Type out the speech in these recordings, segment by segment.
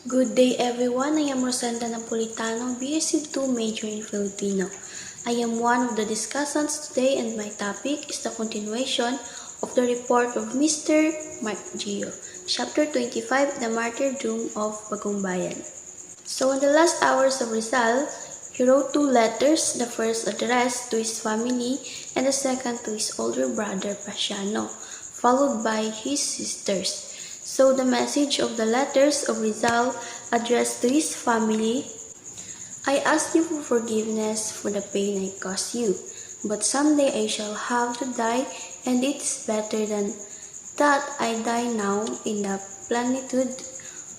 Good day everyone, I am Rosenda Napolitano, BSc 2 major in Filipino. I am one of the discussants today and my topic is the continuation of the report of Mr. Mark Gio, Chapter 25, The Martyrdom of Bagumbayan. So in the last hours of Rizal, he wrote two letters, the first addressed to his family and the second to his older brother Pasiano, followed by his sisters. So the message of the letters of Rizal addressed to his family: I ask you for forgiveness for the pain I caused you, but someday I shall have to die, and it is better than that I die now in the plenitude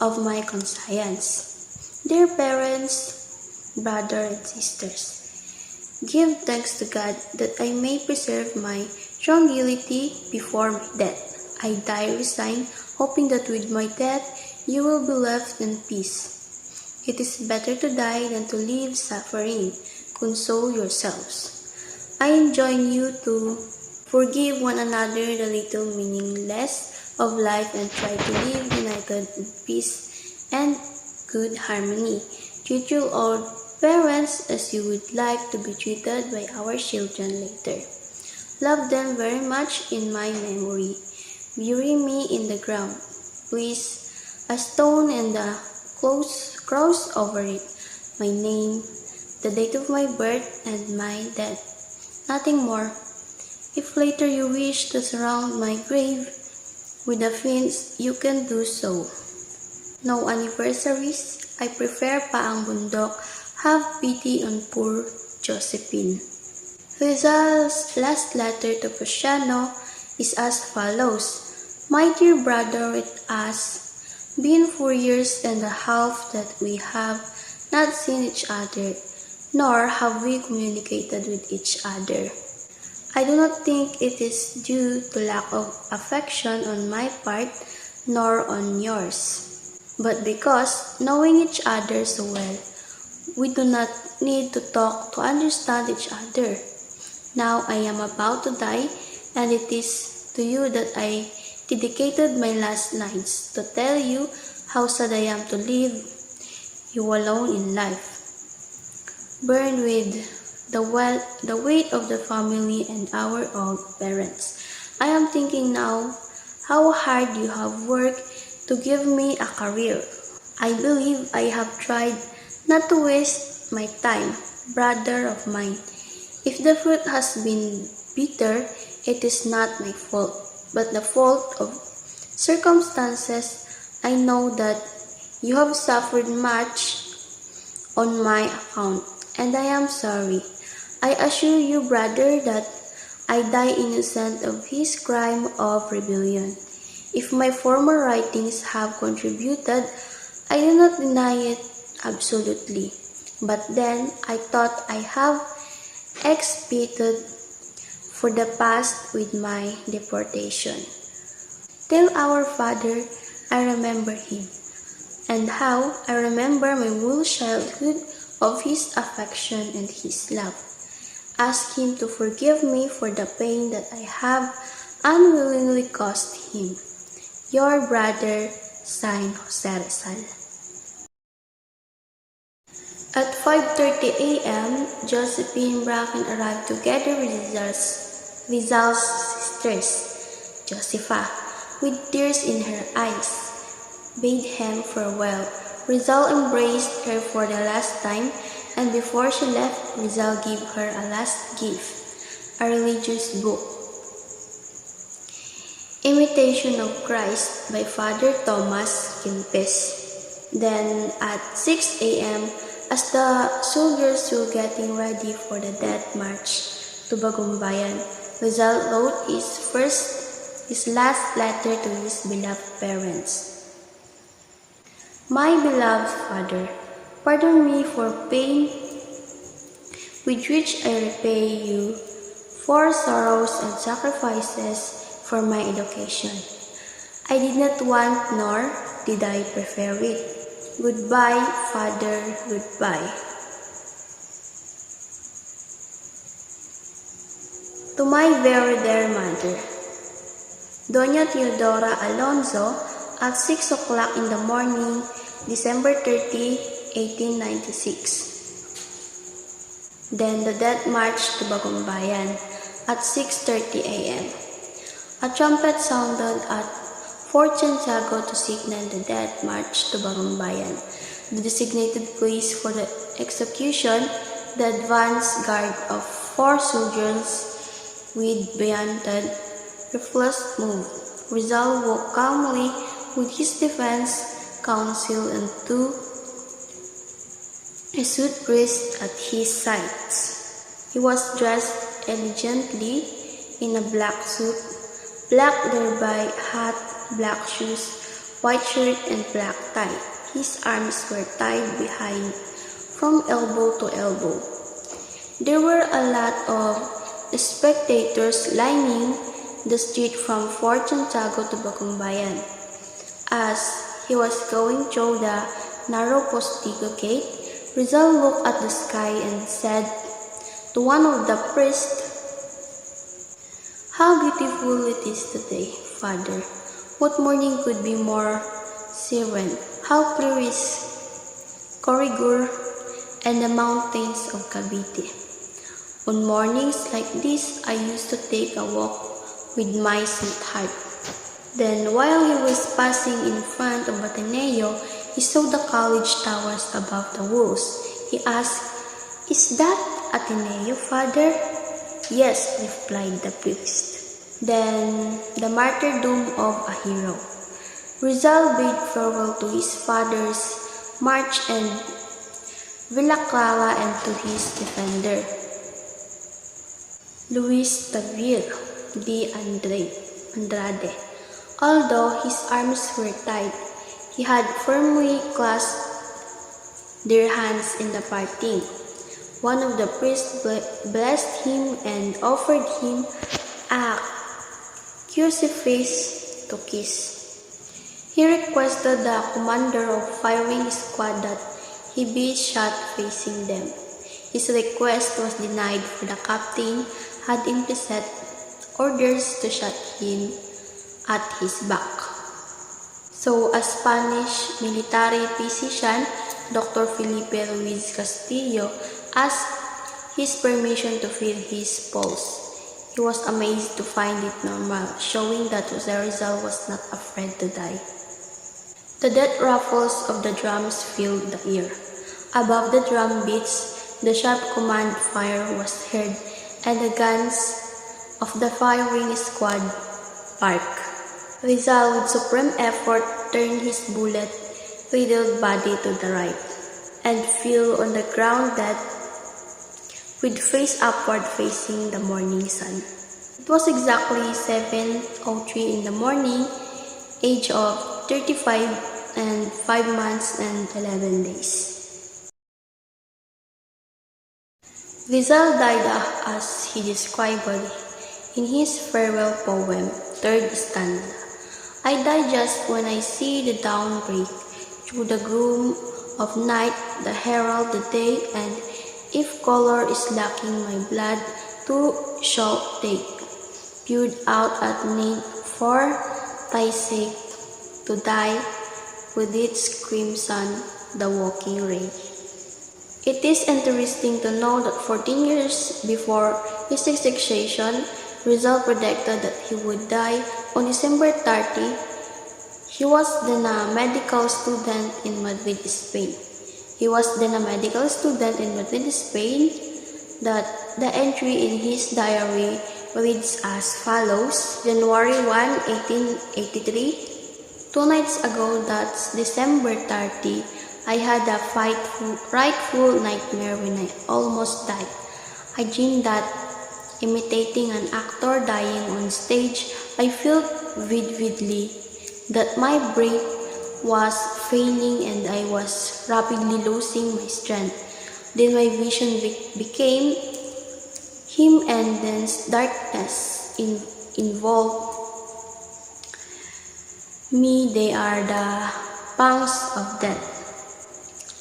of my conscience. Dear parents, brother and sisters, give thanks to God that I may preserve my tranquility before my death. I die resigned, hoping that with my death you will be left in peace. It is better to die than to live suffering. Console yourselves. I enjoin you to forgive one another the little meaningless of life and try to live united in peace and good harmony. Treat your old parents as you would like to be treated by our children later. Love them very much in my memory. Bury me in the ground. Please, a stone and a cross over it. My name, the date of my birth, and my death. Nothing more. If later you wish to surround my grave with the fins, you can do so. No anniversaries. I prefer Paang Bundok. Have pity on poor Josephine. Rizal's last letter to Pasiano is as follows. My dear brother, it has been 4 years and a half that we have not seen each other, nor have we communicated with each other. I do not think it is due to lack of affection on my part, nor on yours, but because, knowing each other so well, we do not need to talk to understand each other. Now I am about to die, and it is to you that I dedicated my last lines, to tell you how sad I am to leave you alone in life, burned with the weight of the family and our old parents. I am thinking now how hard you have worked to give me a career. I believe I have tried not to waste my time, brother of mine. If the fruit has been bitter, it is not my fault, but the fault of circumstances. I know that you have suffered much on my account, and I am sorry. I assure you, brother, that I die innocent of his crime of rebellion. If my former writings have contributed, I do not deny it absolutely. But then I thought I have expiated for the past with my deportation. Tell our Father I remember him, and how I remember my whole childhood of his affection and his love. Ask him to forgive me for the pain that I have unwillingly caused him. Your brother, signed Jose Rizal. At 5:30 a.m., Josephine and Bracken arrived together with Rizal's sisters. Josepha, with tears in her eyes, bade him farewell. Rizal embraced her for the last time, and before she left, Rizal gave her a last gift, a religious book, Imitation of Christ by Father Thomas Kempis. Then at 6 a.m., as the soldiers were getting ready for the death march to Bagumbayan, Rizal wrote his last letter to his beloved parents. My beloved Father, pardon me for pain with which I repay you for sorrows and sacrifices for my education. I did not want nor did I prefer it. Goodbye, Father, goodbye. To my very dear mother, Doña Teodora Alonso, at 6 o'clock in the morning, December 30, 1896. Then the death march to Bagumbayan at 6:30 a.m. A trumpet sounded at Fort Santiago to signal the death march to Bagumbayan, the designated place for the execution. The advance guard of 4 soldiers with bayoneted rifles moved. Rizal walked calmly with his defense counsel and 2 resolute priests at his sides. He was dressed elegantly in a black suit, black derby hat, black shoes, white shirt, and black tie. His arms were tied behind from elbow to elbow. There were a lot of spectators lining the street from Fort Santiago to Bagumbayan. As he was going through the narrow Postigo gate, Rizal looked at the sky and said to one of the priests, "How beautiful it is today, Father. What morning could be more serene? How clear is Corrigur and the mountains of Cavite. On mornings like this, I used to take a walk with my sweetheart." Then, while he was passing in front of Ateneo, he saw the college towers above the walls. He asked, "Is that Ateneo, Father?" "Yes," replied the priest. Then, the martyrdom of a hero. Rizal bade farewell to his father's march and Villa Clara and to his defender, Luis Tavil de Andrade. Although his arms were tied, he had firmly clasped their hands in the parting. One of the priests blessed him and offered him a crucifix to kiss. He requested the commander of firing squad that he be shot facing them. His request was denied, for the captain had implicit orders to shoot him at his back. So a Spanish military physician, Dr. Felipe Ruiz Castillo, asked his permission to feel his pulse. He was amazed to find it normal, showing that Rizal was not afraid to die. The death rattles of the drums filled the air. Above the drum beats, the sharp command fire was heard, and the guns of the firing squad barked. Rizal, with supreme effort, turned his bullet-riddled body to the right, and fell on the ground dead, with face upward facing the morning sun. It was exactly 7:03 in the morning, age of 35 and 5 months and 11 days. Rizal died as he described in his farewell poem, 3rd stanza. "I die just when I see the dawn break through the gloom of night, the herald the day, and if color is lacking, my blood too shall take, poured out at need for thy sake, to die with its crimson, the walking ray." It is interesting to know that 14 years before his execution, Rizal predicted that he would die on December 30. He was then a medical student in Madrid, Spain. That the entry in his diary reads as follows: January 1, 1883. 2 nights ago, that's December 30, I had a frightful nightmare when I almost died. I dreamed that, imitating an actor dying on stage, I felt vividly that my breath was failing and I was rapidly losing my strength. Then my vision became him, and dense darkness involved me. They are the pangs of death.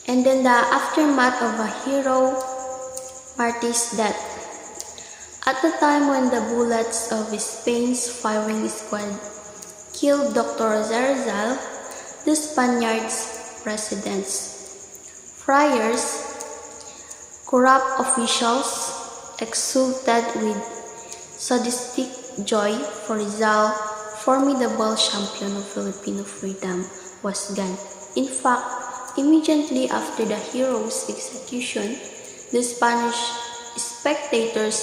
And then the aftermath of a hero martyr's death. At the time when the bullets of Spain's firing squad killed Dr. Rizal, the Spaniards presidents. Friars, corrupt officials, exulted with sadistic joy for Rizal, formidable champion of Filipino freedom, was gone. In fact, immediately after the hero's execution, the Spanish spectators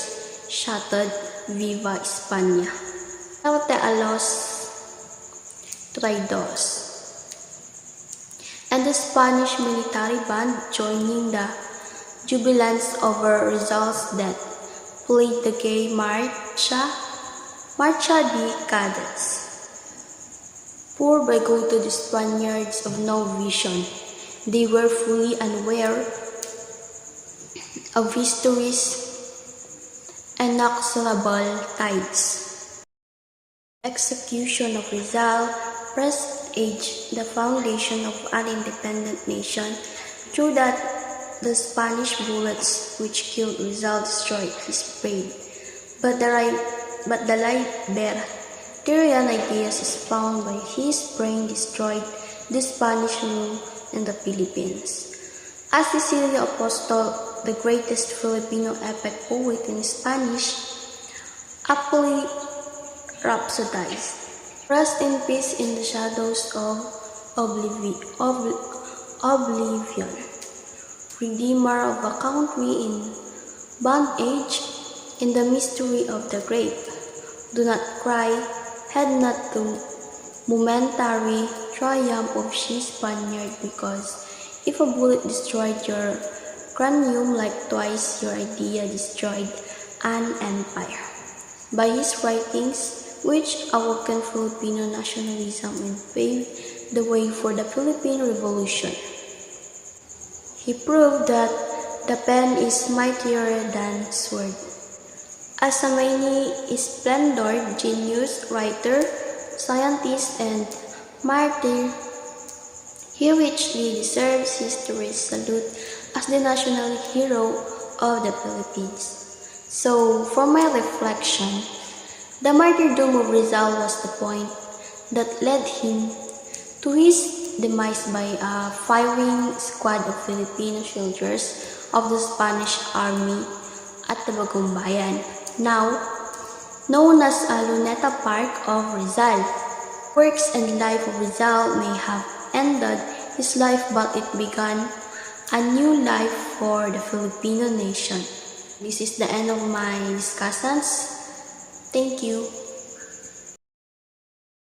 shouted "Viva España!" "Muerte a los traidores!" and the Spanish military band, joining the jubilance over Rizal's death, played the gay Marcha de Cadets. Poor bigoted Spaniards of no vision, they were fully unaware of history's inexorable tides. The execution of Rizal presaged the foundation of an independent nation, through that the Spanish bullets which killed Rizal destroyed his brain, but the libertarian ideas spawned by his brain destroyed the Spanish rule in the Philippines. As Cecilio Apostol, the greatest Filipino epic poet in Spanish, aptly rhapsodized, "Rest in peace in the shadows of oblivion, Redeemer of a country in bondage, in the mystery of the grave. Do not cry, head not to momentary triumph of she Spaniard, because if a bullet destroyed your cranium like twice your idea destroyed an empire." By his writings, which awoken Filipino nationalism and paved the way for the Philippine Revolution, he proved that the pen is mightier than sword. As a many-splendored genius, writer, scientist, and martyr, he richly deserves history's salute as the national hero of the Philippines. So, for my reflection, the martyrdom of Rizal was the point that led him to his demise by a firing squad of Filipino soldiers of the Spanish army at the Bagumbayan, now known as Luneta Park of Rizal. Works and life of Rizal may have ended his life, but it began a new life for the Filipino nation. This is the end of my discussions. Thank you.